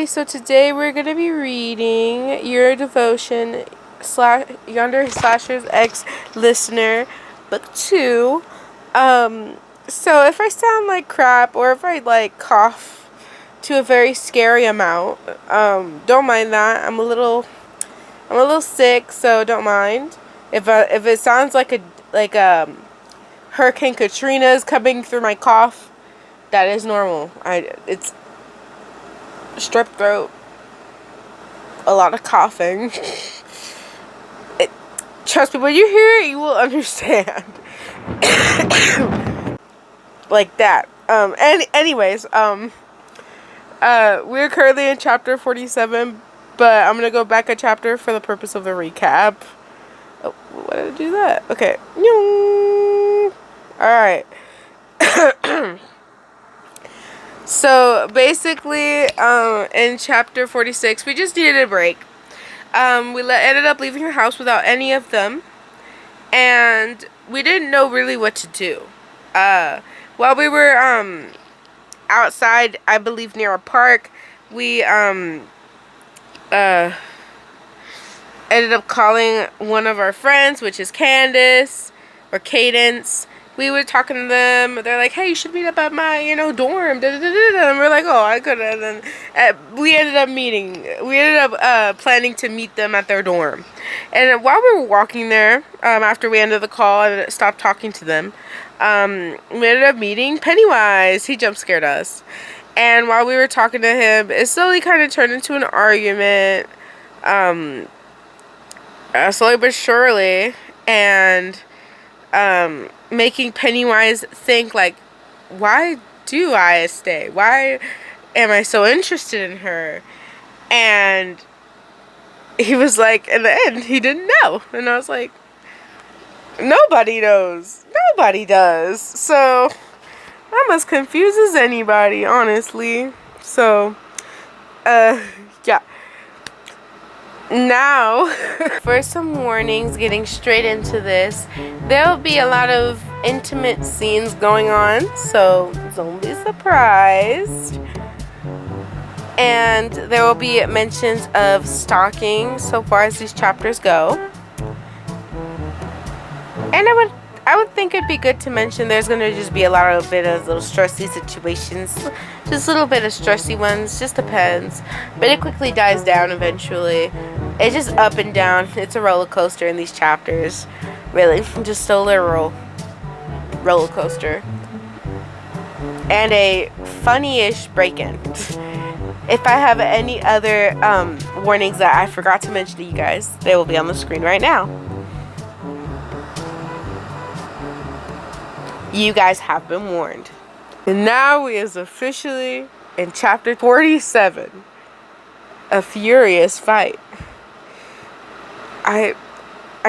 so today we're going to be reading Your Devotion Yonder Slasher's Ex-Listener, Book 2. So if I sound like crap or if I cough to a very scary amount, don't mind that. I'm a little sick, so don't mind. If it sounds like Hurricane Katrina is coming through my cough, that is normal. It's strep throat, a lot of coughing. Trust me, when you hear it, you will understand. Like that. Anyways, we're currently in chapter 47, but I'm gonna go back a chapter for the purpose of the recap. Oh, why did I do that? Okay. Alright. So basically, in chapter 46, we just needed a break. We ended up leaving the house without any of them, and we didn't know really what to do. While we were outside, I believe near a park, we ended up calling one of our friends, which is Cadence. We were talking to them. They're like, hey, you should meet up at my, dorm. And we're like, oh, I could have. And we ended up planning to meet them at their dorm. And while we were walking there, after we ended the call and stopped talking to them, we ended up meeting Pennywise. He jump scared us. And while we were talking to him, it slowly kind of turned into an argument. Slowly but surely. And making Pennywise think, why do I stay? Why am I so interested in her? And he was like, in the end, he didn't know. And I was like, nobody knows. Nobody does. So, I'm as confused as anybody, honestly. So, yeah. Now, for some warnings, getting straight into this, there will be a lot of intimate scenes going on, so don't be surprised. And there will be mentions of stalking so far as these chapters go. And I would think it'd be good to mention there's going to just be a bit of little stressy situations. Just a little bit of stressy ones. Just depends. But it quickly dies down eventually. It's just up and down. It's a roller coaster in these chapters. Really. Just a literal roller coaster. And a funny-ish break-in. If I have any other warnings that I forgot to mention to you guys, they will be on the screen right now. You guys have been warned. And now we is officially in chapter 47. A furious fight. I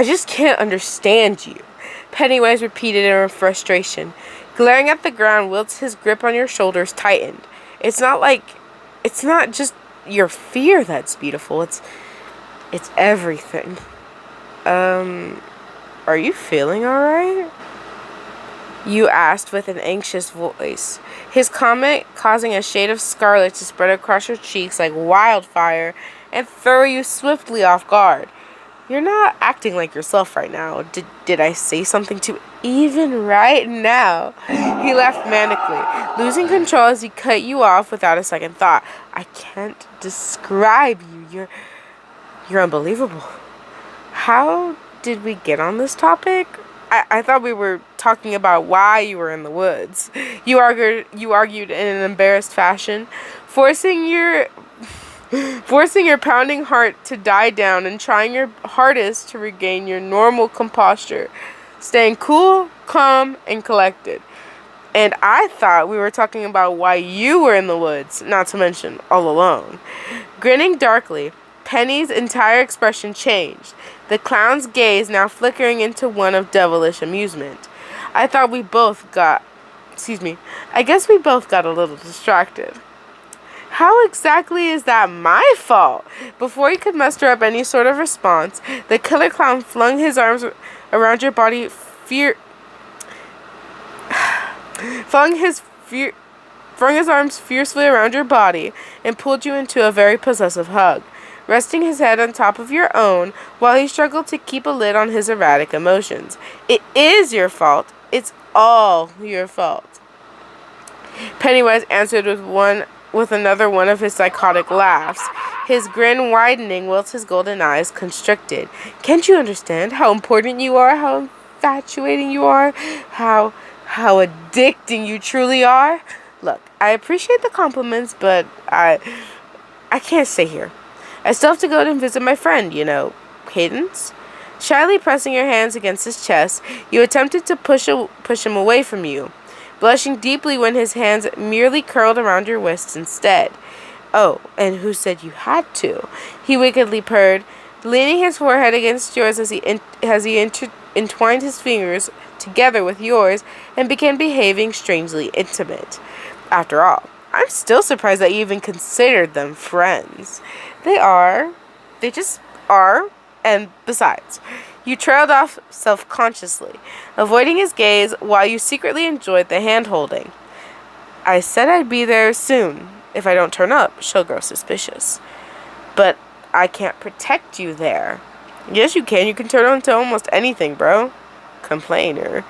just can't understand you. Pennywise repeated in frustration. Glaring at the ground, whilst his grip on your shoulders tightened. It's not just your fear that's beautiful. It's everything. Are you feeling alright? You asked with an anxious voice, his comment causing a shade of scarlet to spread across your cheeks like wildfire and throw you swiftly off guard. You're not acting like yourself right now. Did I say something to even right now? He laughed manically, losing control as he cut you off without a second thought. I can't describe you. You're unbelievable. How did we get on this topic? I thought we were talking about why you were in the woods. You argued in an embarrassed fashion, forcing your pounding heart to die down and trying your hardest to regain your normal composure, staying cool, calm, and collected. And I thought we were talking about why you were in the woods, not to mention all alone. Grinning darkly, Penny's entire expression changed, the clown's gaze now flickering into one of devilish amusement. I guess we both got a little distracted. How exactly is that my fault? Before he could muster up any sort of response, the killer clown flung his arms around your body flung his arms fiercely around your body, and pulled you into a very possessive hug, resting his head on top of your own while he struggled to keep a lid on his erratic emotions. It is your fault. It's all your fault. Pennywise answered with another one of his psychotic laughs, his grin widening whilst his golden eyes constricted. Can't you understand how important you are, how infatuating you are, how addicting you truly are? Look, I appreciate the compliments, but I can't stay here. I still have to go and visit my friend, Cadence. Shyly pressing your hands against his chest, you attempted to push him away from you, blushing deeply when his hands merely curled around your wrists instead. Oh, and who said you had to? He wickedly purred, leaning his forehead against yours as he entwined his fingers together with yours and began behaving strangely intimate. After all, I'm still surprised that you even considered them friends. They just are, and besides, you trailed off self-consciously, avoiding his gaze while you secretly enjoyed the hand-holding. I said I'd be there soon. If I don't turn up, she'll grow suspicious. But I can't protect you there. Yes, you can. You can turn on to almost anything, bro. Complainer.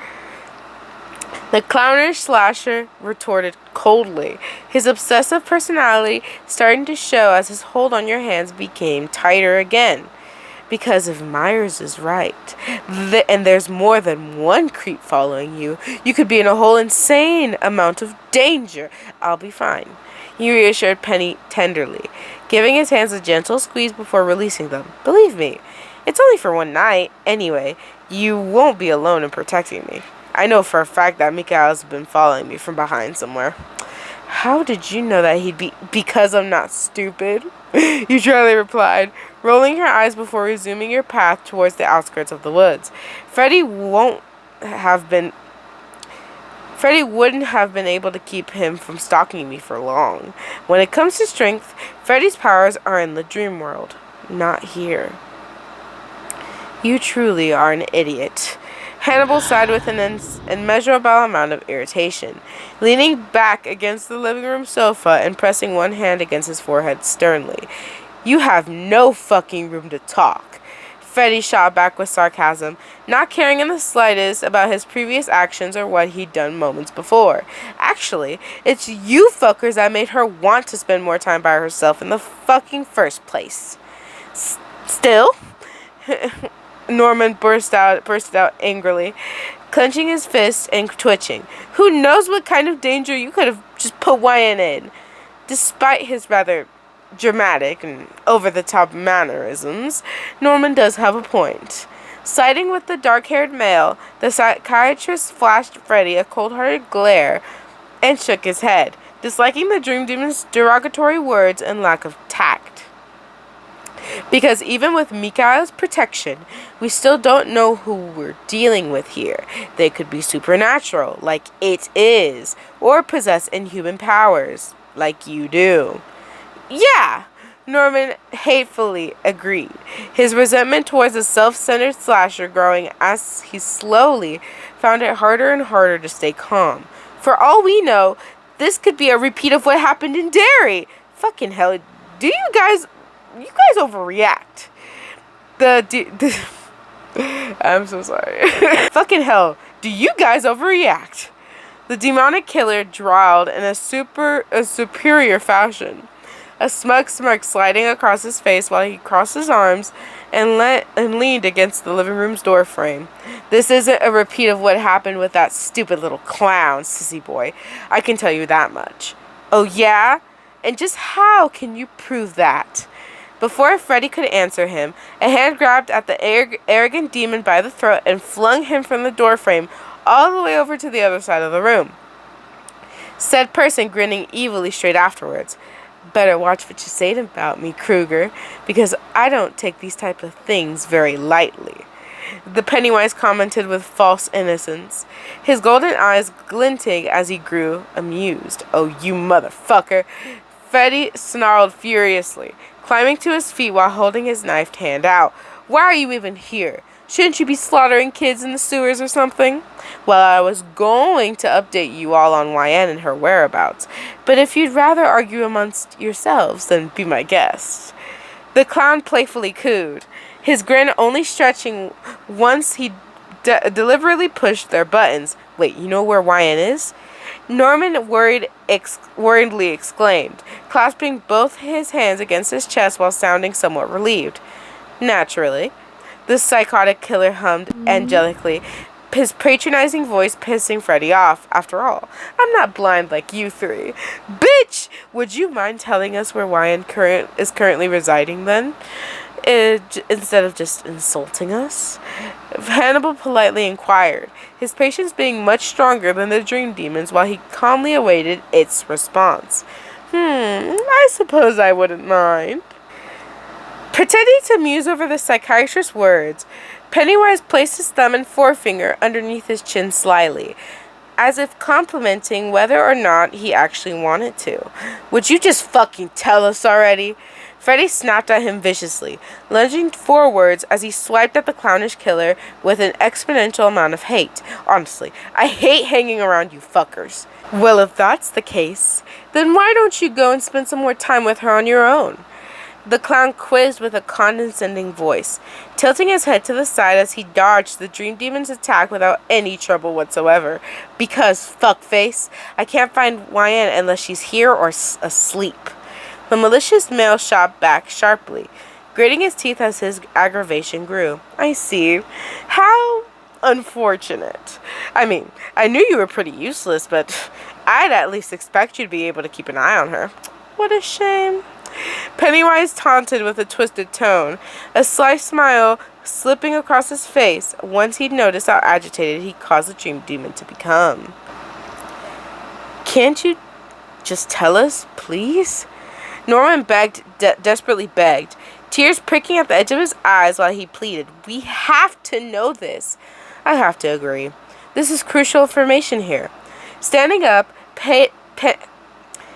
The clownish slasher retorted coldly, his obsessive personality starting to show as his hold on your hands became tighter again. Because if Myers is right, and there's more than one creep following you, you could be in a whole insane amount of danger. I'll be fine, he reassured Penny tenderly, giving his hands a gentle squeeze before releasing them. Believe me, it's only for one night. Anyway, you won't be alone in protecting me. I know for a fact that Mikhail's been following me from behind somewhere. How did you know that he'd be? Because I'm not stupid, you dryly replied, rolling her eyes before resuming your path towards the outskirts of the woods. Freddy wouldn't have been able to keep him from stalking me for long. When it comes to strength, Freddy's powers are in the dream world, not here. You truly are an idiot. Hannibal sighed with an immeasurable amount of irritation, leaning back against the living room sofa and pressing one hand against his forehead sternly. You have no fucking room to talk. Freddy shot back with sarcasm, not caring in the slightest about his previous actions or what he'd done moments before. Actually, it's you fuckers that made her want to spend more time by herself in the fucking first place. Still? Norman bursted out angrily, clenching his fist and twitching. Who knows what kind of danger you could have just put Wyan in? Despite his rather dramatic and over-the-top mannerisms, Norman does have a point. Siding with the dark-haired male, the psychiatrist flashed Freddy a cold-hearted glare and shook his head, disliking the Dream Demon's derogatory words and lack of tact. Because even with Mikhail's protection, we still don't know who we're dealing with here. They could be supernatural, like it is, or possess inhuman powers, like you do. Yeah, Norman hatefully agreed, his resentment towards the self-centered slasher growing as he slowly found it harder and harder to stay calm. For all we know, this could be a repeat of what happened in Derry. Fucking hell, do you guys overreact. I'm so sorry. Fucking hell, do you guys overreact? The demonic killer drawled in a superior fashion, a smug smirk sliding across his face while he crossed his arms and leaned against the living room's door frame. This isn't a repeat of what happened with that stupid little clown, sissy boy. I can tell you that much. Oh yeah? And just how can you prove that? Before Freddy could answer him, a hand grabbed at the arrogant demon by the throat and flung him from the doorframe all the way over to the other side of the room. Said person grinning evilly straight afterwards. Better watch what you say about me, Kruger, because I don't take these type of things very lightly. The Pennywise commented with false innocence, his golden eyes glinting as he grew amused. Oh, you motherfucker! Freddy snarled furiously, climbing to his feet while holding his knifed hand out. Why are you even here? Shouldn't you be slaughtering kids in the sewers or something? Well, I was going to update you all on YN and her whereabouts, but if you'd rather argue amongst yourselves, then be my guest. The clown playfully cooed, his grin only stretching once he deliberately pushed their buttons. Wait, you know where YN is? Norman worriedly exclaimed, clasping both his hands against his chest while sounding somewhat relieved. Naturally, the psychotic killer hummed angelically, his patronizing voice pissing Freddy off. After all, I'm not blind like you three. Bitch! Would you mind telling us where YN is currently residing then? Instead of just insulting us? Hannibal politely inquired, his patience being much stronger than the dream demon's while he calmly awaited its response. I suppose I wouldn't mind. Pretending to muse over the psychiatrist's words, Pennywise placed his thumb and forefinger underneath his chin slyly, as if complimenting whether or not he actually wanted to. Would you just fucking tell us already? Freddy snapped at him viciously, lunging forwards as he swiped at the clownish killer with an exponential amount of hate. Honestly, I hate hanging around you fuckers. Well, if that's the case, then why don't you go and spend some more time with her on your own? The clown quizzed with a condescending voice, tilting his head to the side as he dodged the dream demon's attack without any trouble whatsoever. Because, fuckface, I can't find YN unless she's here or asleep. The malicious male shot back sharply, gritting his teeth as his aggravation grew. I see. How unfortunate. I mean, I knew you were pretty useless, but I'd at least expect you to be able to keep an eye on her. What a shame. Pennywise taunted with a twisted tone, a sly smile slipping across his face once he'd noticed how agitated he caused the dream demon to become. Can't you just tell us, please? Norman desperately begged, tears pricking at the edge of his eyes while he pleaded, We have to know this. I have to agree. This is crucial information here. Standing up,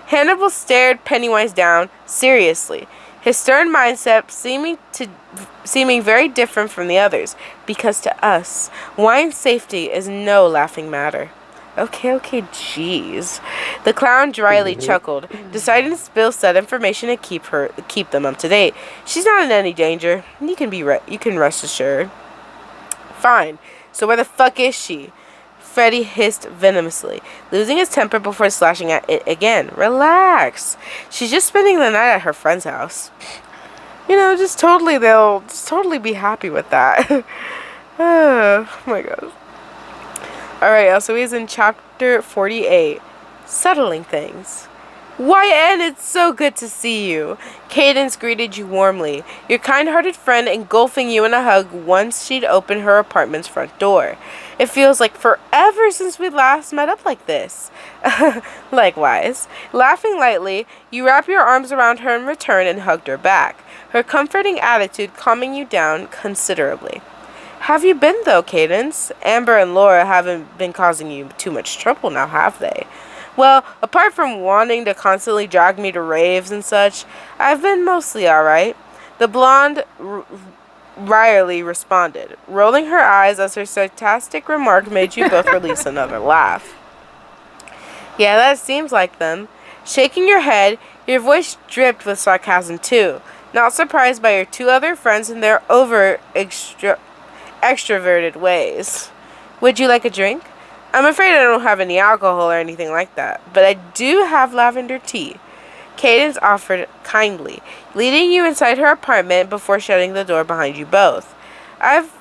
Hannibal stared Pennywise down seriously, his stern mindset seeming very different from the others, because to us, YN's safety is no laughing matter. Okay, jeez. The clown dryly chuckled, deciding to spill said information and keep them up to date. She's not in any danger. You can rest assured. Fine. So where the fuck is she? Freddy hissed venomously, losing his temper before slashing at it again. Relax. She's just spending the night at her friend's house. They'll just totally be happy with that. Oh my god. Alright, so he's in chapter 48. Settling things. YN, it's so good to see you. Cadence greeted you warmly, your kind-hearted friend engulfing you in a hug once she'd opened her apartment's front door. It feels like forever since we last met up like this. Likewise. Laughing lightly, you wrap your arms around her in return and hugged her back, her comforting attitude calming you down considerably. Have you been, though, Cadence? Amber and Laura haven't been causing you too much trouble now, have they? Well, apart from wanting to constantly drag me to raves and such, I've been mostly alright. The blonde wryly responded, rolling her eyes as her sarcastic remark made you both release another laugh. Yeah, that seems like them. Shaking your head, your voice dripped with sarcasm too, not surprised by your two other friends and their extroverted ways. Would you like a drink? I'm afraid I don't have any alcohol or anything like that, but I do have lavender tea. Cadence offered kindly, leading you inside her apartment before shutting the door behind you both. I've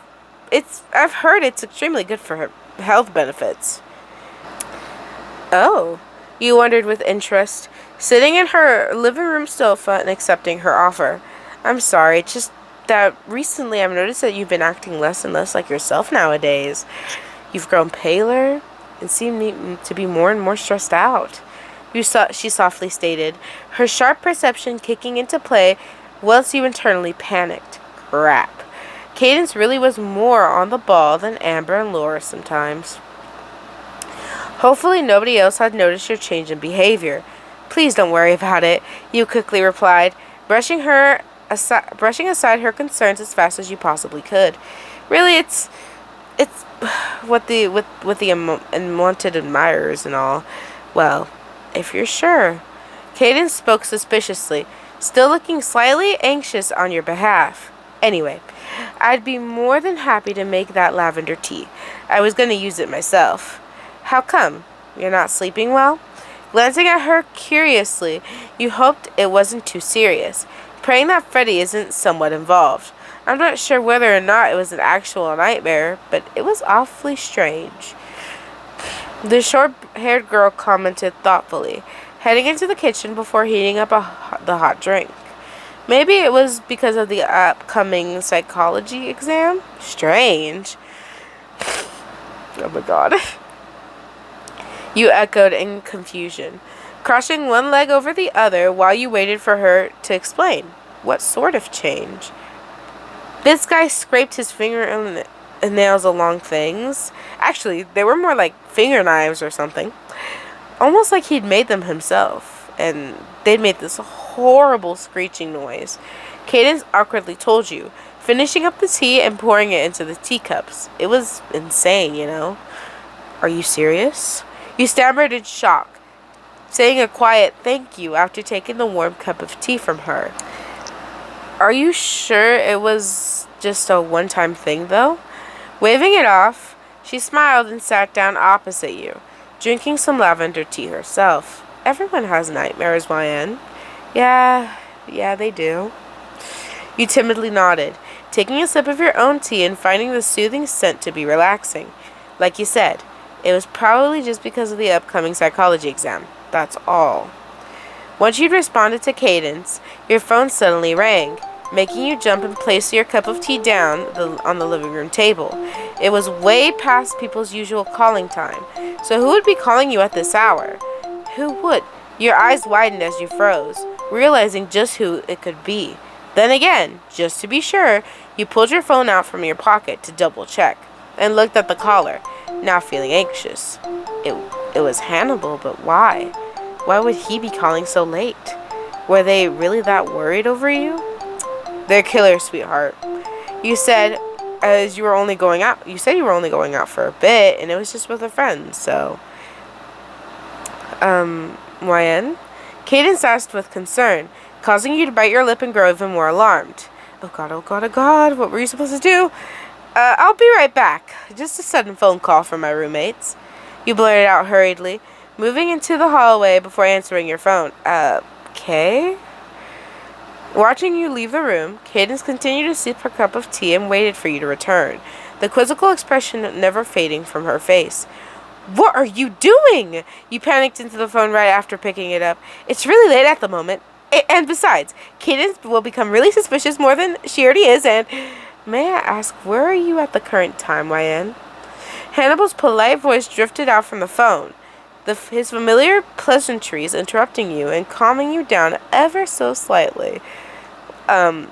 heard it's extremely good for her health benefits. Oh, you wondered with interest, sitting in her living room sofa and accepting her offer. I'm sorry, it's just that recently I've noticed that you've been acting less and less like yourself nowadays. You've grown paler and seem to be more and more stressed out. She softly stated, her sharp perception kicking into play whilst you internally panicked. Crap. Cadence really was more on the ball than Amber and Laura sometimes. Hopefully nobody else had noticed your change in behavior. Please don't worry about it, you quickly replied, brushing aside her concerns as fast as you possibly could. Really, it's what with the unwanted admirers and all. Well, if you're sure. Cadence spoke suspiciously, still looking slightly anxious on your behalf. Anyway, I'd be more than happy to make that lavender tea. I was going to use it myself. How come? You're not sleeping well? Glancing at her curiously, you hoped it wasn't too serious, praying that Freddy isn't somewhat involved. I'm not sure whether or not it was an actual nightmare, but it was awfully strange. The short-haired girl commented thoughtfully, heading into the kitchen before heating up the hot drink. Maybe it was because of the upcoming psychology exam? Strange. Oh my god. You echoed in confusion, crossing one leg over the other while you waited for her to explain. What sort of change? This guy scraped his fingernails along things. Actually, they were more like finger knives or something. Almost like he'd made them himself. And they'd made this horrible screeching noise. Cadence awkwardly told you, finishing up the tea and pouring it into the teacups. It was insane, you know. Are you serious? You stammered in shock, saying a quiet thank you after taking the warm cup of tea from her. Are you sure it was just a one-time thing, though? Waving it off, she smiled and sat down opposite you, drinking some lavender tea herself. Everyone has nightmares, YN. Yeah, they do. You timidly nodded, taking a sip of your own tea and finding the soothing scent to be relaxing. Like you said, it was probably just because of the upcoming psychology exam. That's all. Once you'd responded to Cadence, your phone suddenly rang, making you jump and place your cup of tea down on the living room table. It was way past people's usual calling time, so who would be calling you at this hour? Who would? Your eyes widened as you froze, realizing just who it could be. Then again, just to be sure, you pulled your phone out from your pocket to double check, and looked at the caller, now feeling anxious. It was Hannibal, but why? Why would he be calling so late? Were they really that worried over you? They're killers, sweetheart. You said you were only going out for a bit, and it was just with a friend, so... YN? Cadence asked with concern, causing you to bite your lip and grow even more alarmed. Oh god, what were you supposed to do? I'll be right back. Just a sudden phone call from my roommates. You blurted out hurriedly, moving into the hallway before answering your phone. Okay? Watching you leave the room, Cadence continued to sip her cup of tea and waited for you to return, the quizzical expression never fading from her face. What are you doing? You panicked into the phone right after picking it up. It's really late at the moment. And besides, Cadence will become really suspicious more than she already is, and... May I ask, where are you at the current time, YN? Hannibal's polite voice drifted out from the phone, his familiar pleasantries interrupting you and calming you down ever so slightly. Well,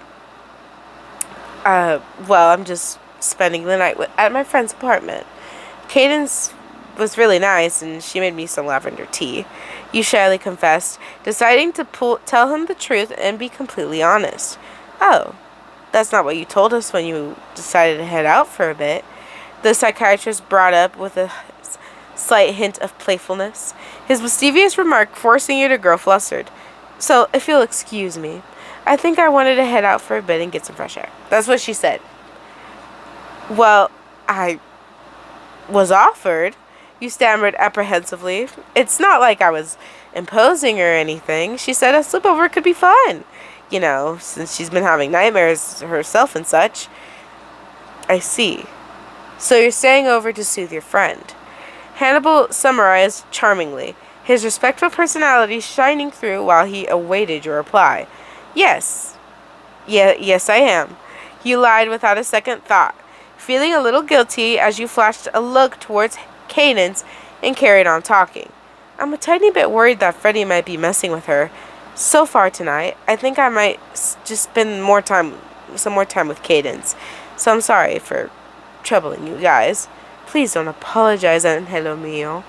I'm just spending the night at my friend's apartment. Cadence was really nice, and she made me some lavender tea, you shyly confessed, deciding to tell him the truth and be completely honest. Oh, that's not what you told us when you decided to head out for a bit, the psychiatrist brought up with a slight hint of playfulness, his mischievous remark forcing you to grow flustered. So, if you'll excuse me, I think I wanted to head out for a bit and get some fresh air. That's what she said. Well, I was offered, you stammered apprehensively. It's not like I was imposing or anything. She said a sleepover could be fun. You know, since she's been having nightmares herself and such. I see. So you're staying over to soothe your friend. Hannibal summarized charmingly, his respectful personality shining through while he awaited your reply. Yes, I am. You lied without a second thought, feeling a little guilty as you flashed a look towards Cadence and carried on talking. I'm a tiny bit worried that Freddy might be messing with her. So far tonight, I think I might just spend some more time with Cadence. So I'm sorry for troubling you guys. Please don't apologize, Angelo mio.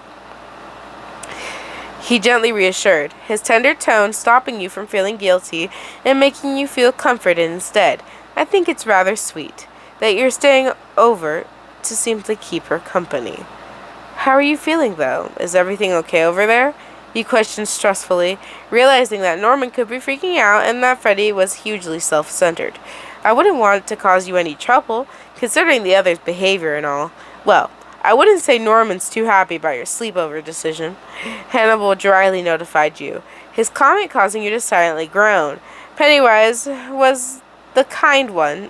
He gently reassured, his tender tone stopping you from feeling guilty and making you feel comforted instead. I think it's rather sweet. that you're staying over to simply keep her company. How are you feeling, though? Is everything okay over there? You questioned stressfully, realizing that Norman could be freaking out and that Freddie was hugely self-centered. I wouldn't want to cause you any trouble, considering the other's behavior and all. Well, I wouldn't say Norman's too happy about your sleepover decision. Hannibal dryly notified you, his comment causing you to silently groan. Pennywise was the kind one,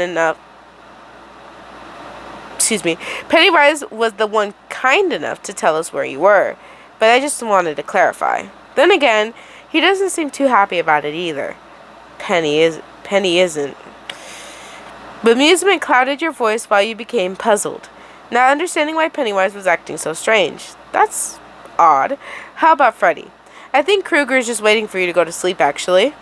enough. Pennywise was the one kind enough to tell us where you were, but I just wanted to clarify. Then again, he doesn't seem too happy about it either. Penny isn't. Bemusement clouded your voice while you became puzzled, not understanding why Pennywise was acting so strange. That's odd. How about Freddy? I think Krueger's just waiting for you to go to sleep, actually.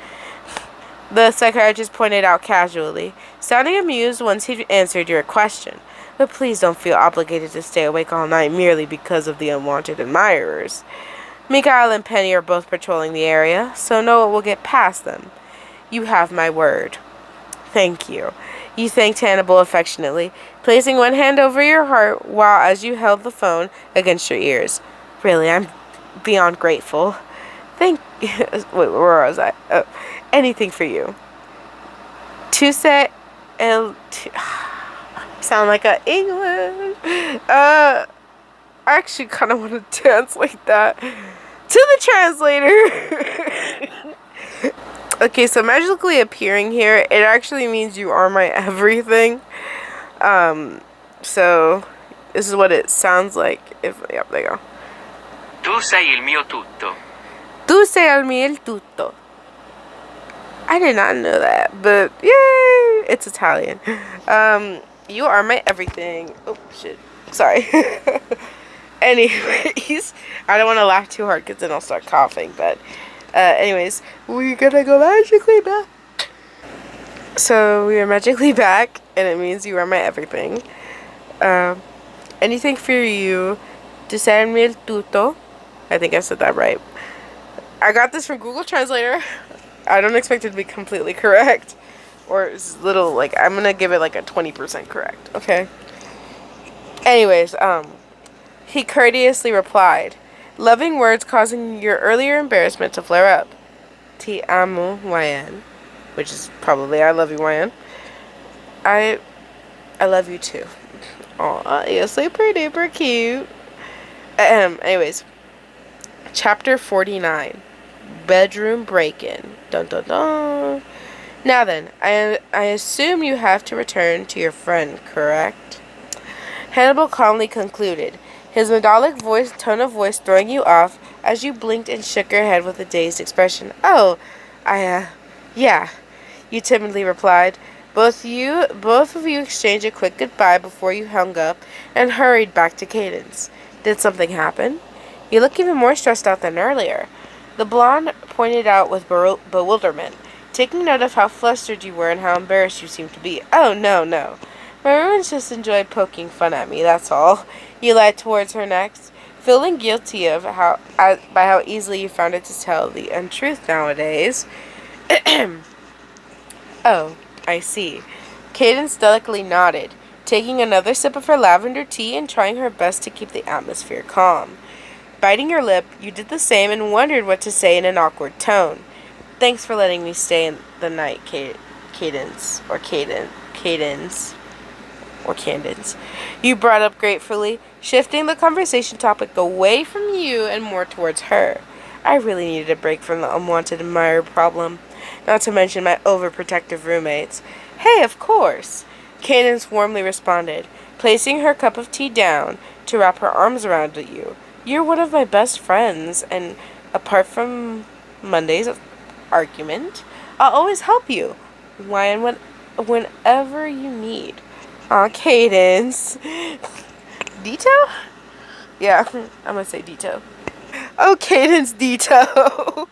The psychiatrist pointed out casually, sounding amused once he answered your question. But please don't feel obligated to stay awake all night merely because of the unwanted admirers. Mikhail and Penny are both patrolling the area, so no one will get past them. You have my word. Thank you. You thanked Hannibal affectionately, placing one hand over your heart while as you held the phone against your ears. Really, I'm beyond grateful. Wait, where was I? Oh, anything for you. Sound like a English. I actually kind of want to translate that to the translator. Okay, so magically appearing here, it actually means you are my everything. So this is what it sounds like. Yep, there you go. Tu sei il mio tutto. Tu sei il mio tutto. I did not know that, but yay! It's Italian. You are my everything. Oh, shit. Sorry. Anyways, I don't want to laugh too hard because then I'll start coughing, but anyways, we're gonna go magically back. So, we are magically back, and it means you are my everything. Anything for you. Tu sei il mio tutto. I think I said that right. I got this from Google Translator. I don't expect it to be completely correct. Or it's little, like, I'm gonna give it like a 20% correct, okay? Anyways, he courteously replied, loving words causing your earlier embarrassment to flare up. Ti amo, YN. Which is probably I love you, YN. I love you too. Aw, you're super duper cute. Anyways. Chapter 49. Bedroom break-in. Dun dun dun. Now then, I assume you have to return to your friend, correct? Hannibal calmly concluded, his metallic tone of voice throwing you off as you blinked and shook your head with a dazed expression. Oh, yeah, you timidly replied. Both of you exchanged a quick goodbye before you hung up and hurried back to Cadence. Did something happen? You look even more stressed out than earlier. The blonde pointed out with bewilderment, taking note of how flustered you were and how embarrassed you seemed to be. Oh, no. My roommates just enjoyed poking fun at me, that's all. You lied towards her next, feeling guilty of by how easily you found it to tell the untruth nowadays. Oh, I see. Cadence delicately nodded, taking another sip of her lavender tea and trying her best to keep the atmosphere calm. Biting your lip, you did the same and wondered what to say in an awkward tone. Thanks for letting me stay in the night, Cadence. You brought up gratefully, shifting the conversation topic away from you and more towards her. I really needed a break from the unwanted admirer problem, not to mention my overprotective roommates. Hey, of course, Cadence warmly responded, placing her cup of tea down to wrap her arms around you. You're one of my best friends, and apart from Monday's argument, I'll always help you. Whenever you need. Aw, Cadence. Dito? Yeah, I'm gonna say Dito. Oh, Cadence Dito.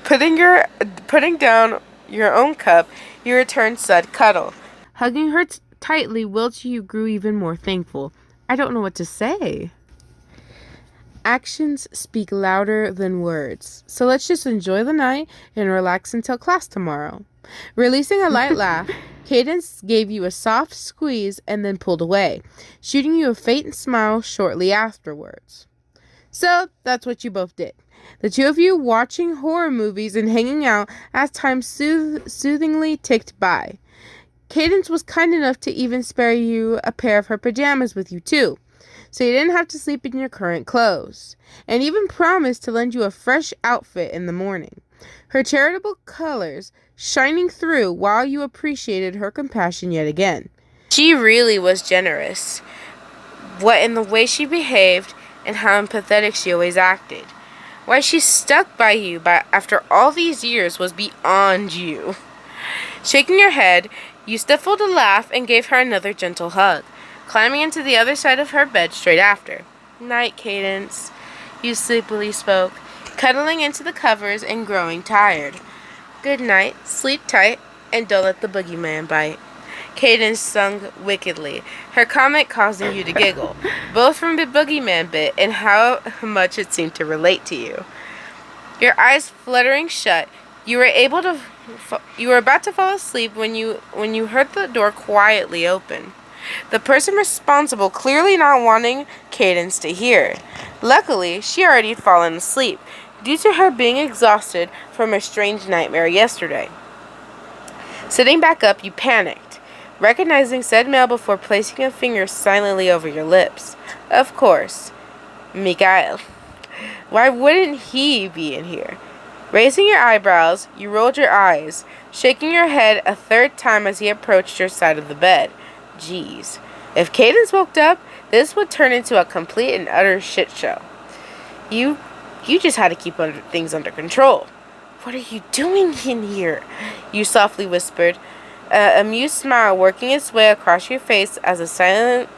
Putting down your own cup, you returned said cuddle. Hugging her tightly, whilst you grew even more thankful. I don't know what to say. Actions speak louder than words. So let's just enjoy the night and relax until class tomorrow. Releasing a light laugh, Cadence gave you a soft squeeze and then pulled away, shooting you a faint smile shortly afterwards. So that's what you both did. The two of you watching horror movies and hanging out as time soothingly ticked by. Cadence was kind enough to even spare you a pair of her pajamas with you too, so you didn't have to sleep in your current clothes, and even promised to lend you a fresh outfit in the morning. Her charitable colors shining through while you appreciated her compassion yet again. She really was generous. What in the way she behaved and how empathetic she always acted. Why she stuck by you after all these years was beyond you. Shaking your head, you stifled a laugh and gave her another gentle hug, climbing into the other side of her bed straight after. Night, Cadence, you sleepily spoke, cuddling into the covers and growing tired. Good night, sleep tight, and don't let the boogeyman bite. Cadence sung wickedly, her comment causing you to giggle, both from the boogeyman bit and how much it seemed to relate to you. Your eyes fluttering shut, you were about to fall asleep when you heard the door quietly open. The person responsible clearly not wanting Cadence to hear. Luckily, she already had fallen asleep, due to her being exhausted from a strange nightmare yesterday. Sitting back up, you panicked, recognizing said male before placing a finger silently over your lips. Of course, Mikhail. Why wouldn't he be in here? Raising your eyebrows, you rolled your eyes, shaking your head a third time as he approached your side of the bed. Jeez. If Cadence woke up, this would turn into a complete and utter shit show. You just had to keep things under control. What are you doing in here? You softly whispered, a amused smile working its way across your face as a silent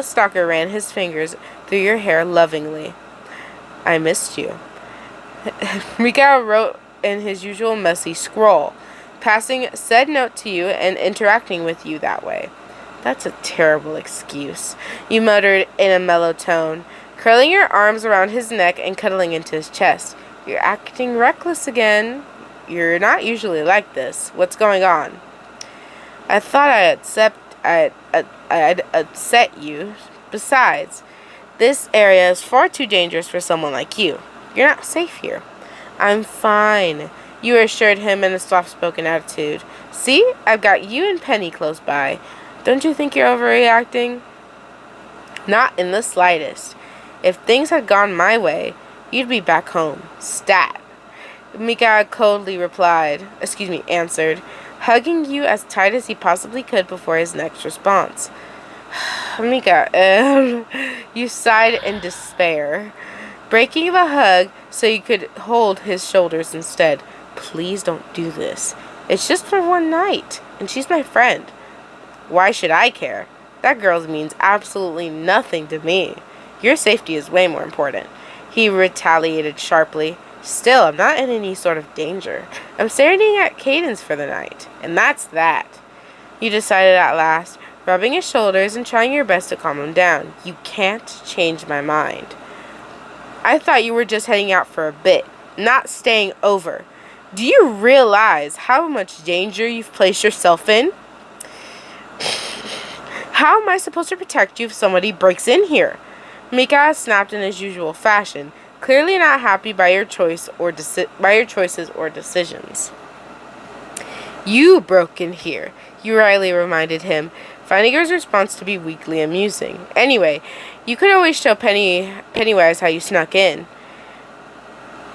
stalker ran his fingers through your hair lovingly. I missed you. Mikhail wrote in his usual messy scrawl, passing said note to you and interacting with you that way. That's a terrible excuse, you muttered in a mellow tone, curling your arms around his neck and cuddling into his chest. You're acting reckless again. You're not usually like this. What's going on? I thought I'd upset you. Besides, this area is far too dangerous for someone like you. You're not safe here. I'm fine, you assured him in a soft-spoken attitude. See, I've got you and Penny close by. Don't you think you're overreacting? Not in the slightest. If things had gone my way, you'd be back home. Stat. Mikhail coldly answered, hugging you as tight as he possibly could before his next response. Mikhail, you sighed in despair, breaking the hug so you could hold his shoulders instead. Please don't do this. It's just for one night, and she's my friend. Why should I care? That girl means absolutely nothing to me. Your safety is way more important. He retaliated sharply. Still, I'm not in any sort of danger. I'm staring at Cadence for the night, and that's that. You decided at last, rubbing his shoulders and trying your best to calm him down. You can't change my mind. I thought you were just heading out for a bit, not staying over. Do you realize how much danger you've placed yourself in? How am I supposed to protect you if somebody breaks in here? Mikhail snapped in his usual fashion, clearly not happy by your choices or decisions. You broke in here, you wryly reminded him, finding his response to be weakly amusing. Anyway, you could always show Pennywise how you snuck in.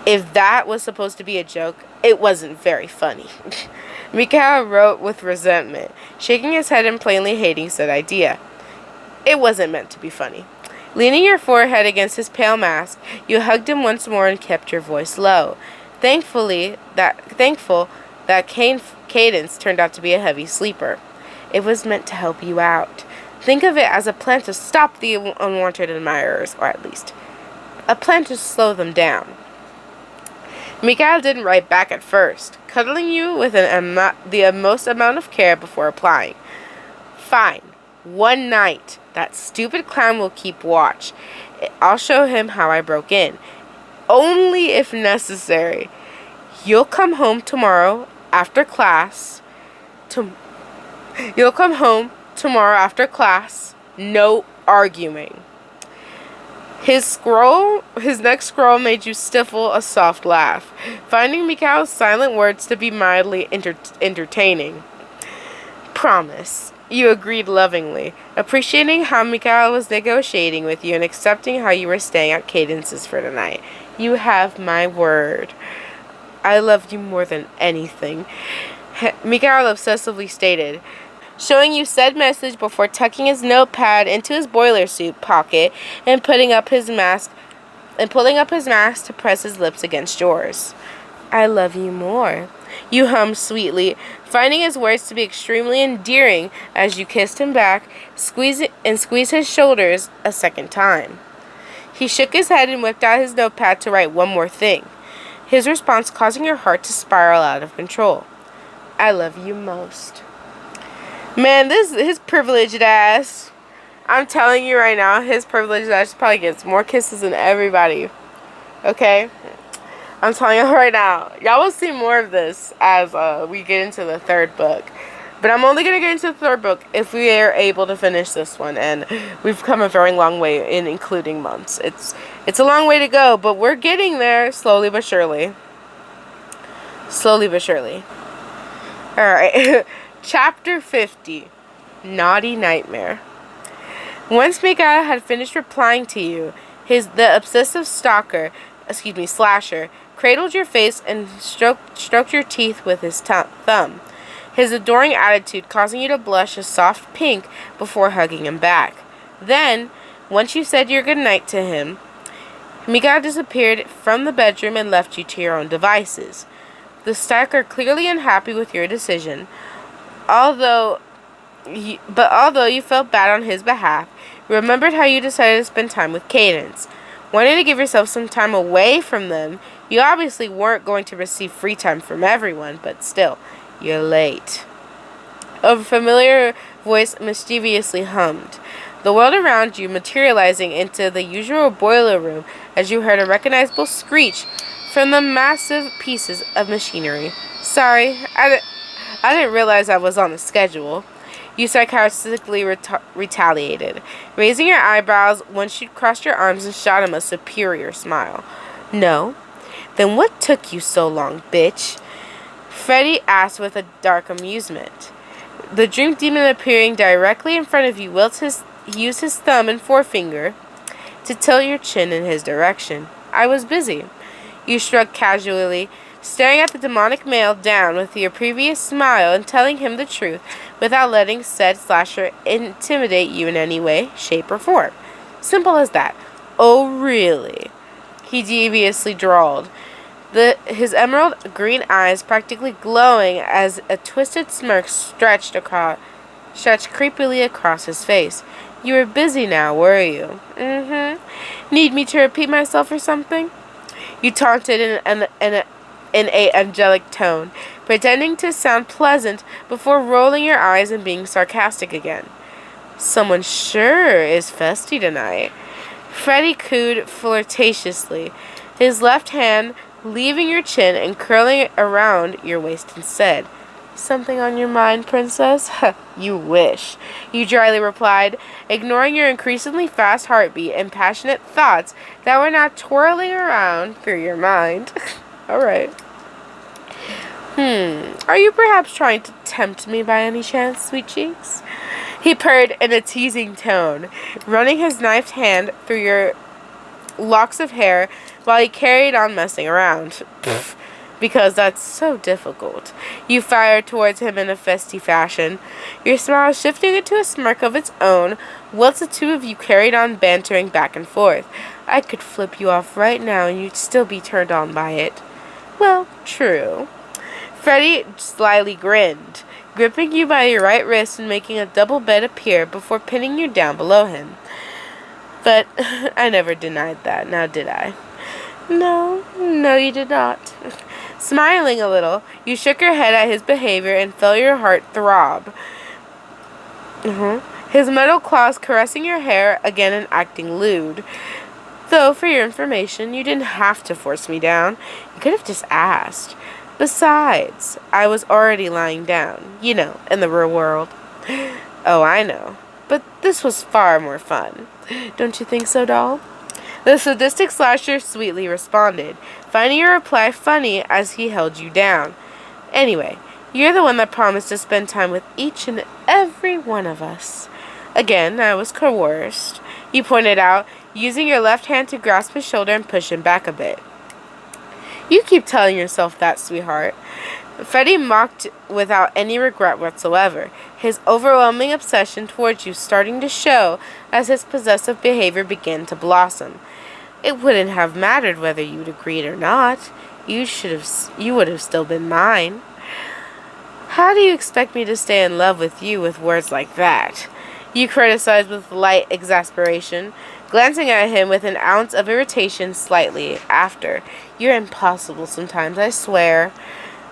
If that was supposed to be a joke, it wasn't very funny. Mikhail wrote with resentment, shaking his head and plainly hating said idea. It wasn't meant to be funny. Leaning your forehead against his pale mask, you hugged him once more and kept your voice low. Thankful that Cadence turned out to be a heavy sleeper. It was meant to help you out. Think of it as a plan to stop the unwanted admirers, or at least a plan to slow them down. Mikhail didn't write back at first, cuddling you with the utmost amount of care before replying. Fine. One night. That stupid clown will keep watch. I'll show him how I broke in. Only if necessary. You'll come home tomorrow after class. You'll come home tomorrow after class. No arguing. His next scroll made you stifle a soft laugh, finding Mikhail's silent words to be mildly entertaining. Promise. You agreed lovingly, appreciating how Mikhail was negotiating with you and accepting how you were staying at Cadence's for the night. You have my word. I love you more than anything, Mikhail obsessively stated, showing you said message before tucking his notepad into his boiler suit pocket and pulling up his mask to press his lips against yours. I love you more, you hummed sweetly, finding his words to be extremely endearing as you kissed him back, squeezed his shoulders a second time. He shook his head and whipped out his notepad to write one more thing, his response causing your heart to spiral out of control. I love you most. Man, his privileged ass. I'm telling you right now, his privileged ass probably gets more kisses than everybody. Okay? I'm telling you right now. Y'all will see more of this as we get into the third book. But I'm only going to get into the third book if we are able to finish this one. And we've come a very long way in including months. It's a long way to go, but we're getting there slowly but surely. Slowly but surely. Alright. Chapter 50. Naughty Nightmare. Once Mikhail had finished replying to you, the obsessive slasher, cradled your face and stroked your teeth with his thumb, his adoring attitude causing you to blush a soft pink before hugging him back. Then, once you said your goodnight to him, Mikhail disappeared from the bedroom and left you to your own devices. The stalker, clearly unhappy with your decision, although you felt bad on his behalf, remembered how you decided to spend time with Cadence. Wanting to give yourself some time away from them, you obviously weren't going to receive free time from everyone, but still, you're late. A familiar voice mischievously hummed, the world around you materializing into the usual boiler room as you heard a recognizable screech from the massive pieces of machinery. Sorry, I didn't realize I was on the schedule. You sarcastically retaliated, raising your eyebrows once you crossed your arms and shot him a superior smile. No? Then what took you so long, bitch? Freddy asked with a dark amusement. The dream demon appearing directly in front of you used his thumb and forefinger to tilt your chin in his direction. I was busy. You shrugged casually, staring at the demonic male down with your previous smile and telling him the truth without letting said slasher intimidate you in any way, shape, or form. Simple as that. Oh, really? He deviously drawled, his emerald green eyes practically glowing as a twisted smirk stretched creepily across his face. You were busy now, were you? Mm-hmm. Need me to repeat myself or something? You taunted in an angelic tone, pretending to sound pleasant before rolling your eyes and being sarcastic again. Someone sure is festy tonight. Freddy cooed flirtatiously, his left hand leaving your chin and curling around your waist instead. Something on your mind, princess? You wish, you dryly replied, ignoring your increasingly fast heartbeat and passionate thoughts that were now twirling around through your mind. Alright. Are you perhaps trying to tempt me by any chance, sweet cheeks? He purred in a teasing tone, running his knifed hand through your locks of hair while he carried on messing around. Because that's so difficult. You fired towards him in a festy fashion, your smile shifting into a smirk of its own, whilst the two of you carried on bantering back and forth. I could flip you off right now and you'd still be turned on by it. Well, true. Freddy slyly grinned, gripping you by your right wrist and making a double bed appear before pinning you down below him. But I never denied that, now did I? No, you did not. Smiling a little, you shook your head at his behavior and felt your heart throb. His metal claws caressing your hair again and acting lewd. Though, for your information, you didn't have to force me down. You could have just asked. Besides, I was already lying down, you know, in the real world. Oh, I know. But this was far more fun. Don't you think so, doll? The sadistic slasher sweetly responded, finding your reply funny as he held you down. Anyway, you're the one that promised to spend time with each and every one of us. Again, I was coerced, you pointed out, using your left hand to grasp his shoulder and push him back a bit. You keep telling yourself that, sweetheart. Freddie mocked without any regret whatsoever, his overwhelming obsession towards you starting to show as his possessive behavior began to blossom. It wouldn't have mattered whether you'd agreed or not. You would have still been mine. How do you expect me to stay in love with you with words like that? You criticized with light exasperation, glancing at him with an ounce of irritation slightly after. You're impossible sometimes, I swear.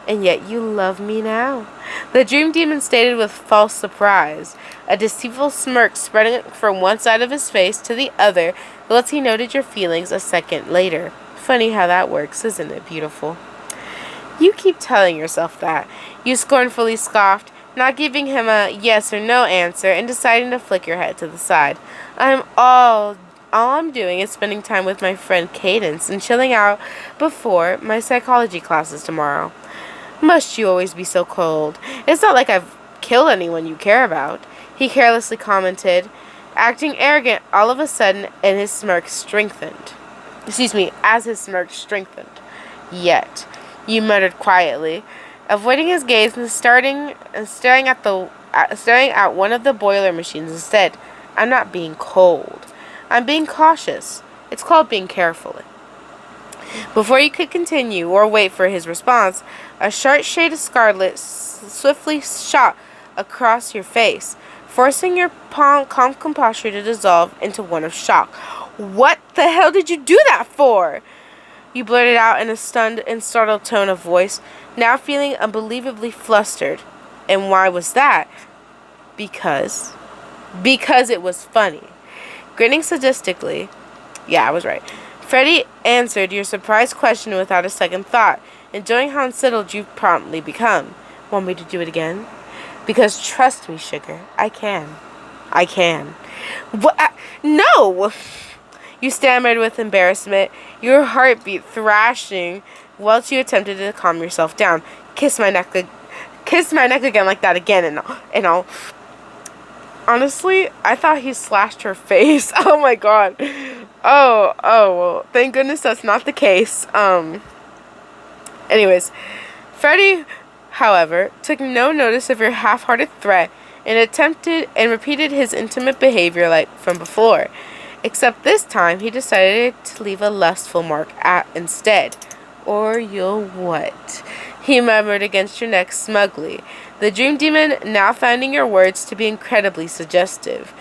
And yet you love me now. The dream demon stated with false surprise, a deceitful smirk spreading from one side of his face to the other, unless he noted your feelings a second later. Funny how that works, isn't it beautiful? You keep telling yourself that. You scornfully scoffed, not giving him a yes or no answer and deciding to flick your head to the side. All I'm doing is spending time with my friend Cadence and chilling out before my psychology classes tomorrow. Must you always be so cold? It's not like I've killed anyone you care about, he carelessly commented, acting arrogant all of a sudden, and his smirk strengthened. As his smirk strengthened. Yet, you muttered quietly, avoiding his gaze and staring at one of the boiler machines instead. I'm not being cold. I'm being cautious. It's called being careful. Before you could continue or wait for his response, a sharp shade of scarlet swiftly shot across your face, forcing your calm composure to dissolve into one of shock. What the hell did you do that for? You blurted out in a stunned and startled tone of voice, now feeling unbelievably flustered. And why was that? Because it was funny. Grinning sadistically, yeah, I was right. Freddie answered your surprised question without a second thought, enjoying how unsettled you promptly become. Want me to do it again? Because trust me, sugar, I can. What? No! You stammered with embarrassment, your heartbeat thrashing whilst you attempted to calm yourself down. Kiss my neck again like that again, and I'll. Honestly, I thought he slashed her face. Oh my god. Oh, well, thank goodness that's not the case. Anyways, Freddie, however, took no notice of your half-hearted threat and repeated his intimate behavior like from before. Except this time, he decided to leave a lustful mark instead. Or you'll what? He murmured against your neck smugly, the dream demon now finding your words to be incredibly suggestive.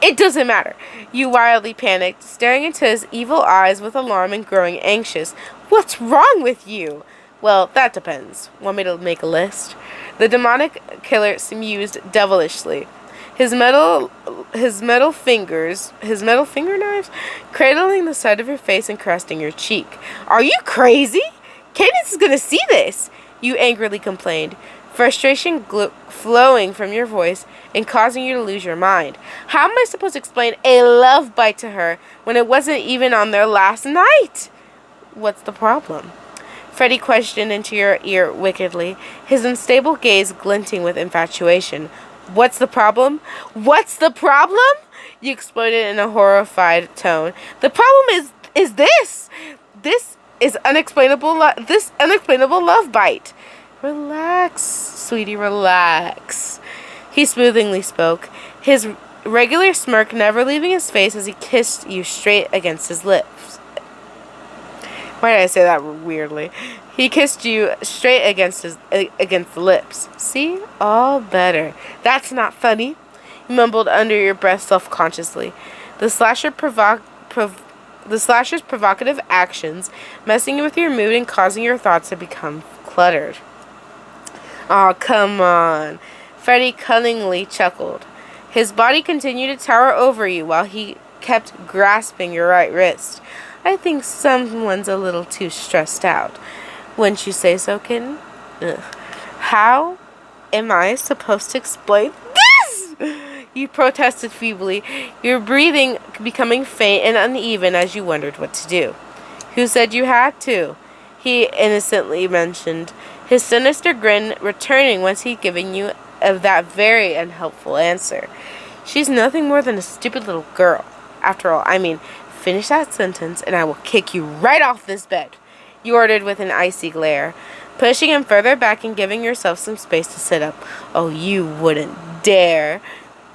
It doesn't matter. You wildly panicked, staring into his evil eyes with alarm and growing anxious. What's wrong with you? Well, that depends. Want me to make a list? The demonic killer mused devilishly. His metal fingerknives cradling the side of your face and caressing your cheek. Are you crazy? Cadence is gonna see this, you angrily complained, frustration flowing from your voice and causing you to lose your mind. How am I supposed to explain a love bite to her when it wasn't even on their last night? What's the problem? Freddie questioned into your ear wickedly, his unstable gaze glinting with infatuation. What's the problem? What's the problem? You exploded in a horrified tone. The problem is this. This unexplainable love bite. Relax, sweetie, relax. He smoothingly spoke, his regular smirk never leaving his face as he kissed you straight against his lips. Why did I say that weirdly? He kissed you straight against the lips. See? All better. That's not funny. You mumbled under your breath self-consciously. The slasher's provocative actions, messing with your mood and causing your thoughts to become cluttered. Aw, come on. Freddie cunningly chuckled. His body continued to tower over you while he kept grasping your right wrist. I think someone's a little too stressed out. Wouldn't you say so, kitten? Ugh. How am I supposed to explain this? You protested feebly, your breathing becoming faint and uneven as you wondered what to do. Who said you had to? He innocently mentioned, his sinister grin returning once he'd given you that very unhelpful answer. She's nothing more than a stupid little girl. After all, finish that sentence and I will kick you right off this bed, you ordered with an icy glare, pushing him further back and giving yourself some space to sit up. Oh, you wouldn't dare.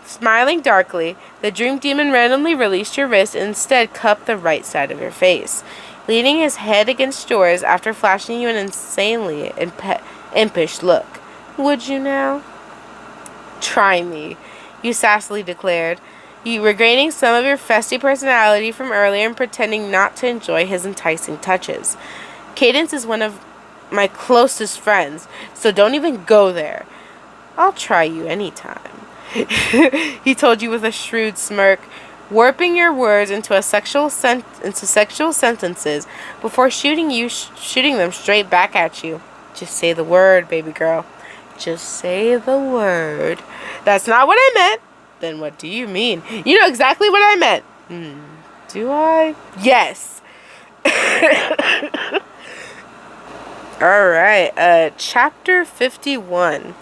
Smiling darkly, the dream demon randomly released your wrist and instead cupped the right side of your face, leaning his head against yours after flashing you an insanely impish look. Would you now? Try me, you sassily declared, you regaining some of your festy personality from earlier and pretending not to enjoy his enticing touches. Cadence is one of my closest friends, so don't even go there. I'll try you anytime. He told you with a shrewd smirk, warping your words into sexual sentences before shooting them straight back at you. Just say the word, baby girl. Just say the word. That's not what I meant. Then what do you mean? You know exactly what I meant. Do I? Yes. Alright, chapter 51.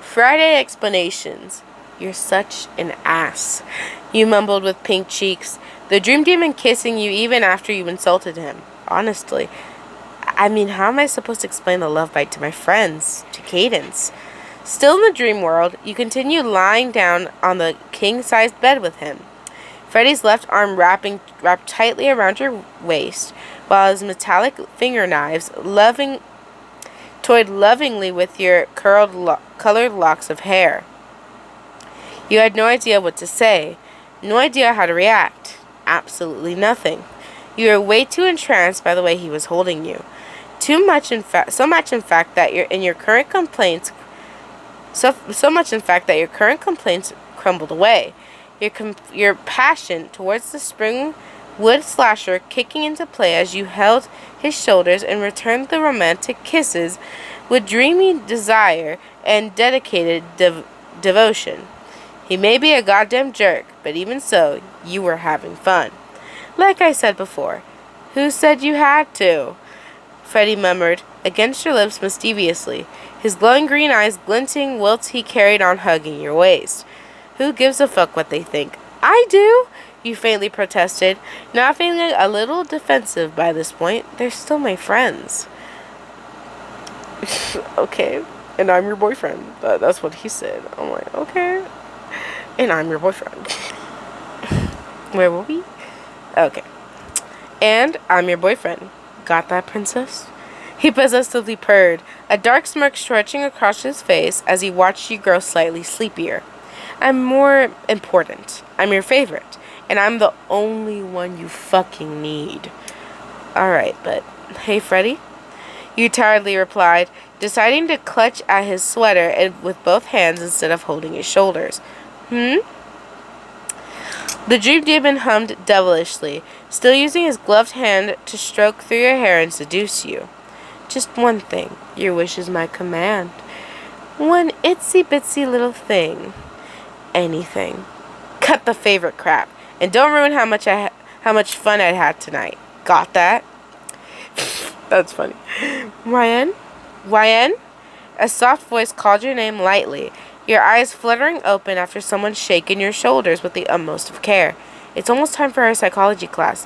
Friday explanations. You're such an ass, you mumbled with pink cheeks, the dream demon kissing you even after you insulted him. Honestly, how am I supposed to explain the love bite to my friends, to Cadence? Still in the dream world, you continue lying down on the king-sized bed with him, Freddy's left arm wrapped tightly around your waist, while his metallic finger knives toyed lovingly with your colored locks of hair. You had no idea what to say, no idea how to react. Absolutely nothing. You were way too entranced by the way he was holding you. So much, in fact, that your current complaints crumbled away. Your passion towards the spring wood slasher kicking into play as you held his shoulders and returned the romantic kisses with dreamy desire and dedicated devotion. He may be a goddamn jerk, but even so, you were having fun. Like I said before, who said you had to? Freddy murmured, against your lips mischievously, his glowing green eyes glinting whilst he carried on hugging your waist. Who gives a fuck what they think? I do, you faintly protested, not feeling a little defensive by this point. They're still my friends. Okay, and I'm your boyfriend. That's what he said. I'm like, okay. And I'm your boyfriend. Where were we? Okay. And I'm your boyfriend. Got that, princess? He possessively purred, a dark smirk stretching across his face as he watched you grow slightly sleepier. I'm more important. I'm your favorite. And I'm the only one you fucking need. Alright, but hey, Freddy? You tiredly replied, deciding to clutch at his sweater with both hands instead of holding his shoulders. The dream demon hummed devilishly, still using his gloved hand to stroke through your hair and seduce you. Just one thing. Your wish is my command. One itsy-bitsy little thing. Anything. Cut the favorite crap. And don't ruin how much fun I had tonight. Got that? That's funny. Ryan? Ryan? A soft voice called your name lightly, your eyes fluttering open after someone shaking your shoulders with the utmost of care. It's almost time for our psychology class.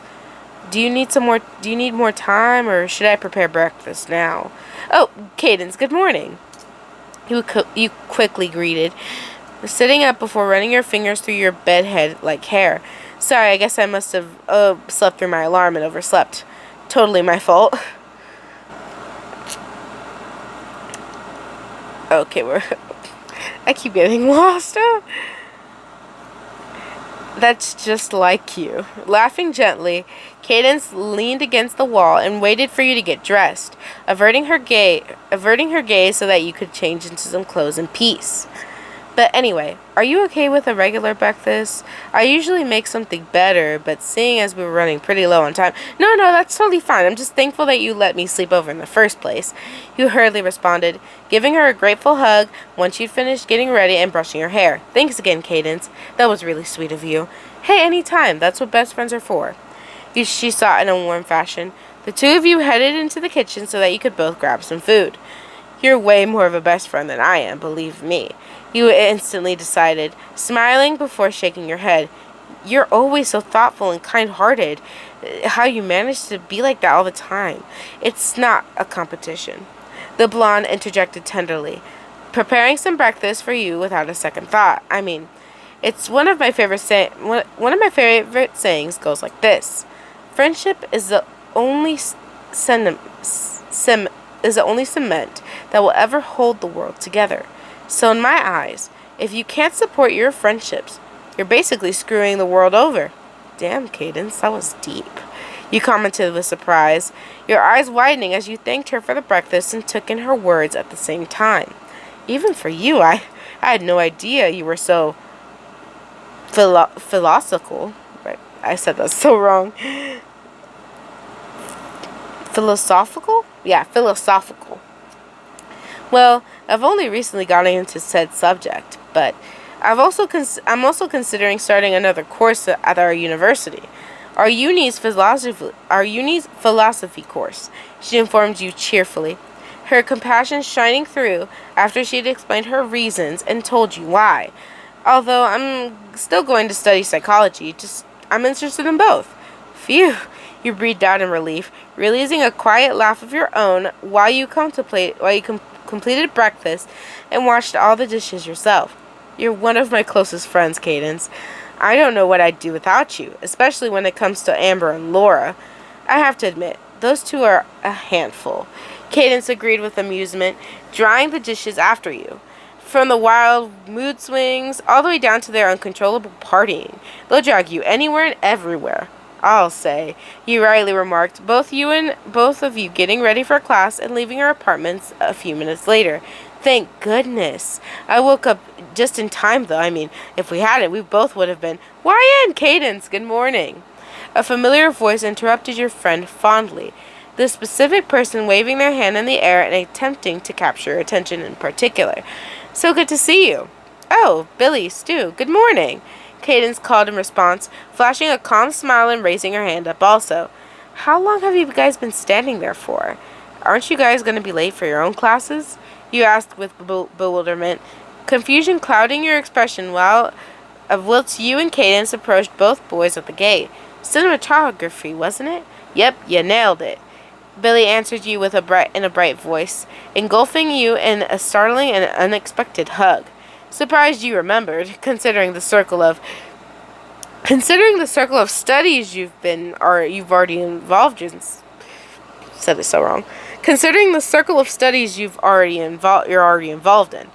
Do you need more time, or should I prepare breakfast now? Oh, Cadence, good morning. You quickly greeted, sitting up before running your fingers through your bedhead like hair. Sorry, I guess I must have slept through my alarm and overslept. Totally my fault. Okay, I keep getting lost. That's just like you. Laughing gently, Cadence leaned against the wall and waited for you to get dressed, averting her gaze so that you could change into some clothes in peace. But anyway, are you okay with a regular breakfast? I usually make something better, but seeing as we were running pretty low on time... No, that's totally fine. I'm just thankful that you let me sleep over in the first place. You hurriedly responded, giving her a grateful hug once you'd finished getting ready and brushing your hair. Thanks again, Cadence. That was really sweet of you. Hey, anytime. That's what best friends are for. She sought in a warm fashion. The two of you headed into the kitchen so that you could both grab some food. You're way more of a best friend than I am, believe me. You instantly decided, smiling before shaking your head. You're always so thoughtful and kind-hearted. How you manage to be like that all the time. It's not a competition. The blonde interjected tenderly, preparing some breakfast for you without a second thought. I mean, it's one of my favorite sayings goes like this: friendship is the only cement that will ever hold the world together. So in my eyes, if you can't support your friendships, you're basically screwing the world over. Damn, Cadence, that was deep. You commented with surprise, your eyes widening as you thanked her for the breakfast and took in her words at the same time. Even for you, I had no idea you were so philosophical. Right, I said that so wrong. Philosophical? Yeah, philosophical. Well, I've only recently gotten into said subject, but I'm also considering starting another course at our university. Our uni's philosophy course, she informed you cheerfully, her compassion shining through after she had explained her reasons and told you why. Although I'm still going to study psychology, I'm interested in both. Phew, you breathed out in relief, releasing a quiet laugh of your own while you completed breakfast and washed all the dishes yourself. You're one of my closest friends, Cadence. I don't know what I'd do without you, especially when it comes to Amber and Laura. I have to admit, those two are a handful. Cadence agreed with amusement, drying the dishes after you. From the wild mood swings all the way down to their uncontrollable partying, they'll drag you anywhere and everywhere. I'll say, you rightly remarked, both of you getting ready for class and leaving your apartments a few minutes later. Thank goodness. I woke up just in time, though. I mean, if we hadn't, we both would have been. Why in Cadence? Good morning. A familiar voice interrupted your friend fondly, the specific person waving their hand in the air and attempting to capture your attention in particular. So good to see you. Oh, Billy, Stu, good morning. Cadence called in response, flashing a calm smile and raising her hand up also. How long have you guys been standing there for? Aren't you guys going to be late for your own classes? You asked with bewilderment, confusion clouding your expression whilst you and Cadence approached both boys at the gate. Cinematography, wasn't it? Yep, you nailed it. Billy answered you with a bright voice, engulfing you in a startling and unexpected hug. Surprised you remembered, considering the circle of studies you've already involved in. Said it so wrong. Considering the circle of studies you're already involved in.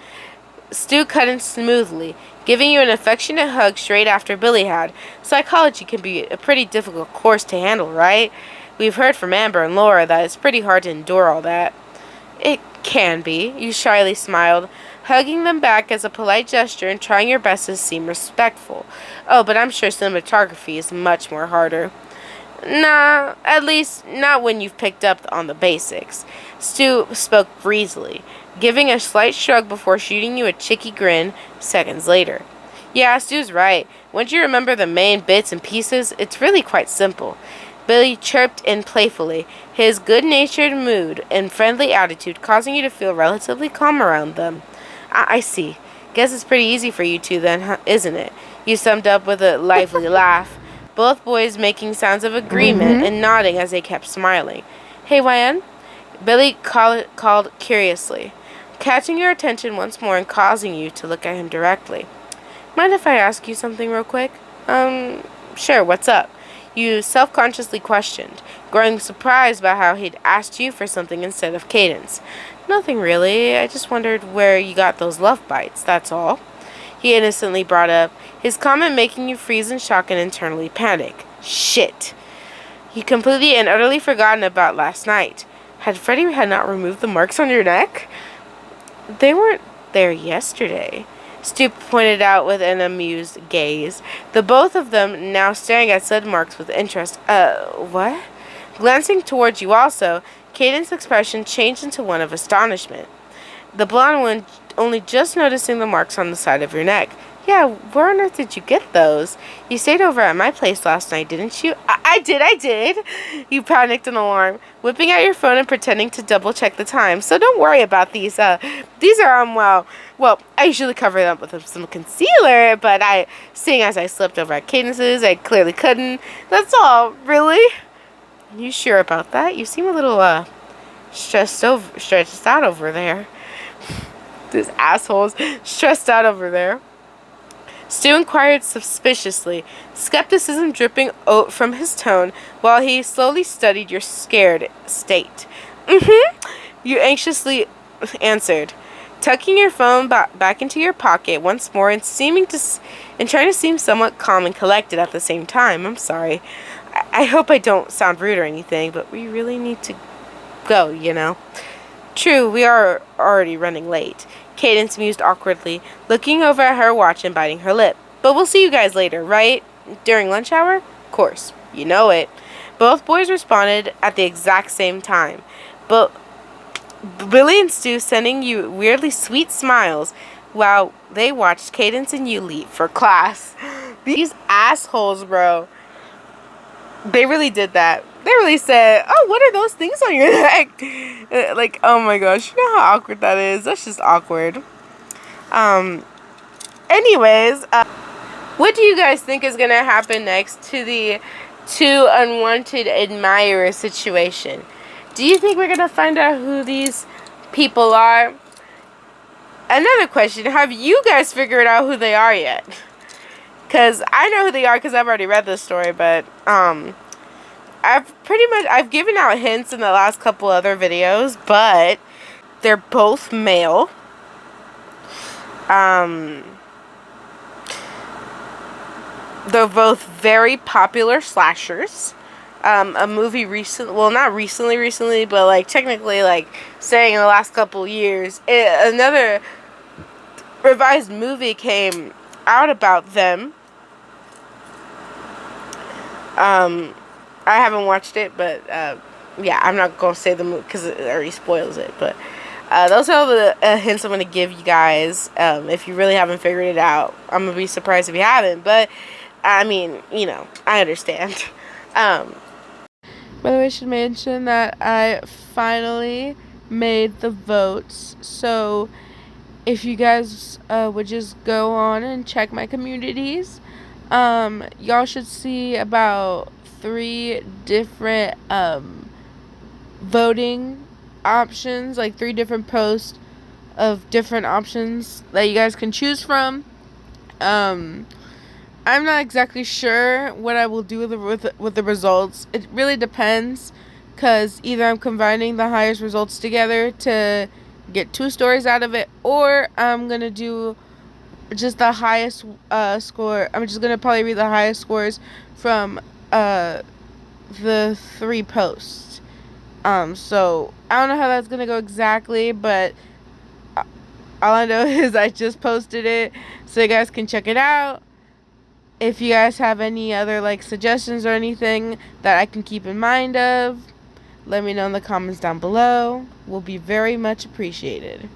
Stu cut in smoothly, giving you an affectionate hug straight after Billy had. Psychology can be a pretty difficult course to handle, right? We've heard from Amber and Laura that it's pretty hard to endure all that. It can be, you shyly smiled, hugging them back as a polite gesture and trying your best to seem respectful. Oh, but I'm sure cinematography is much more harder. Nah, at least not when you've picked up on the basics. Stu spoke breezily, giving a slight shrug before shooting you a cheeky grin seconds later. Yeah, Stu's right. Once you remember the main bits and pieces, it's really quite simple. Billy chirped in playfully, his good-natured mood and friendly attitude causing you to feel relatively calm around them. I see. Guess it's pretty easy for you two then, isn't it? You summed up with a lively laugh, both boys making sounds of agreement and nodding as they kept smiling. Hey, YN? Billy called curiously, catching your attention once more and causing you to look at him directly. Mind if I ask you something real quick? Sure, what's up? You self-consciously questioned, growing surprised by how he'd asked you for something instead of Cadence. Nothing really. I just wondered where you got those love bites, that's all. He innocently brought up, his comment making you freeze in shock and internally panic. Shit. You completely and utterly forgotten about last night. Had Freddie not removed the marks on your neck? They weren't there yesterday. Stu pointed out with an amused gaze. The both of them now staring at said marks with interest. What? Glancing towards you also, Caden's expression changed into one of astonishment. The blonde one only just noticing the marks on the side of your neck. Yeah, where on earth did you get those? You stayed over at my place last night, didn't you? I did. You panicked in alarm, whipping out your phone and pretending to double check the time. So don't worry about these. These are, well, I usually cover them with some concealer, but seeing as I slipped over at Cadence's, I clearly couldn't. That's all, really? You sure about that? You seem a little, stressed out over there. This asshole's stressed out over there. Stu inquired suspiciously, skepticism dripping from his tone while he slowly studied your scared state. You anxiously answered, tucking your phone back into your pocket once more and trying to seem somewhat calm and collected at the same time. I'm sorry. I hope I don't sound rude or anything, but we really need to go, you know. True, we are already running late. Cadence mused awkwardly, looking over at her watch and biting her lip. But we'll see you guys later, right? During lunch hour? Of course. You know it. Both boys responded at the exact same time. But Billy and Stu sending you weirdly sweet smiles while they watched Cadence and you leave for class. These assholes, bro. They really did that. They really said, oh, what are those things on your neck? Like, oh my gosh, you know how awkward that is? That's just awkward. Anyways, what do you guys think is going to happen next to the two unwanted admirers situation? Do you think we're going to find out who these people are? Another question, have you guys figured out who they are yet? Because I know who they are because I've already read this story, but, I've given out hints in the last couple other videos, but they're both male. They're both very popular slashers. A movie not recently, but like technically, like saying in the last couple years, another revised movie came out about them. I haven't watched it, but yeah, I'm not gonna say the movie because it already spoils it. But those are the hints I'm gonna give you guys. If you really haven't figured it out, I'm gonna be surprised if you haven't. But I mean, you know, I understand. By the way, I should mention that I finally made the votes. So if you guys would just go on and check my communities, y'all should see about 3 different voting options, like 3 different posts of different options that you guys can choose from. I'm not exactly sure what I will do with the results. It really depends, because either I'm combining the highest results together to get 2 stories out of it, or I'm gonna do just the highest score. I'm just gonna probably read the highest scores from the 3 posts. So I don't know how that's gonna go exactly, but all I know is I just posted it, so you guys can check it out. If you guys have any other like suggestions or anything that I can keep in mind of, let me know in the comments down below. Will be very much appreciated.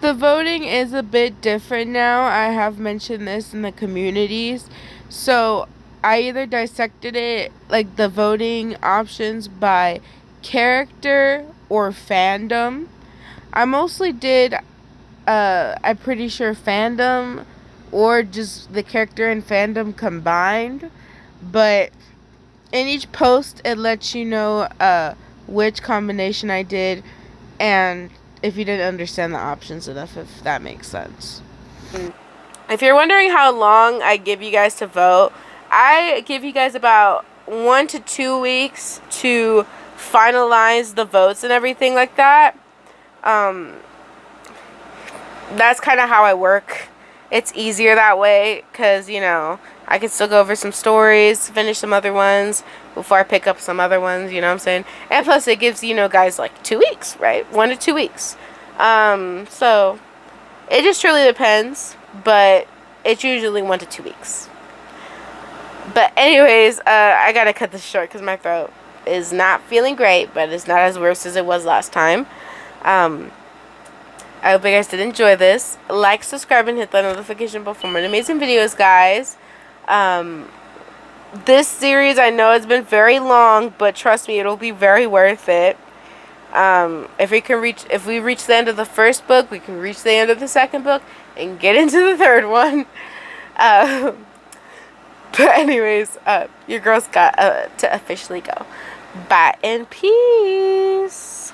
The voting is a bit different now. I have mentioned this in the communities. So I either dissected it, like the voting options, by character or fandom. I mostly did, I'm pretty sure fandom, or just the character and fandom combined. But in each post, it lets you know which combination I did, and if you didn't understand the options enough, if that makes sense. If you're wondering how long I give you guys to vote, I give you guys about 1 to 2 weeks to finalize the votes and everything like that. That's kind of how I work. It's easier that way because, you know, I can still go over some stories, finish some other ones before I pick up some other ones, you know what I'm saying? And plus it gives, you know, guys like 2 weeks, right? 1 to 2 weeks. So it just truly depends. but it's usually 1 to 2 weeks. But anyways, I gotta cut this short because my throat is not feeling great, but it's not as worse as it was last time. I hope you guys did enjoy this. Like, subscribe, and hit the notification bell for more amazing videos, guys. This series, I know it's been very long, but trust me, it'll be very worth it. If we reach the end of the first book, we can reach the end of the second book and get into the third one. But anyways, your girl's got to officially go. Bye and peace.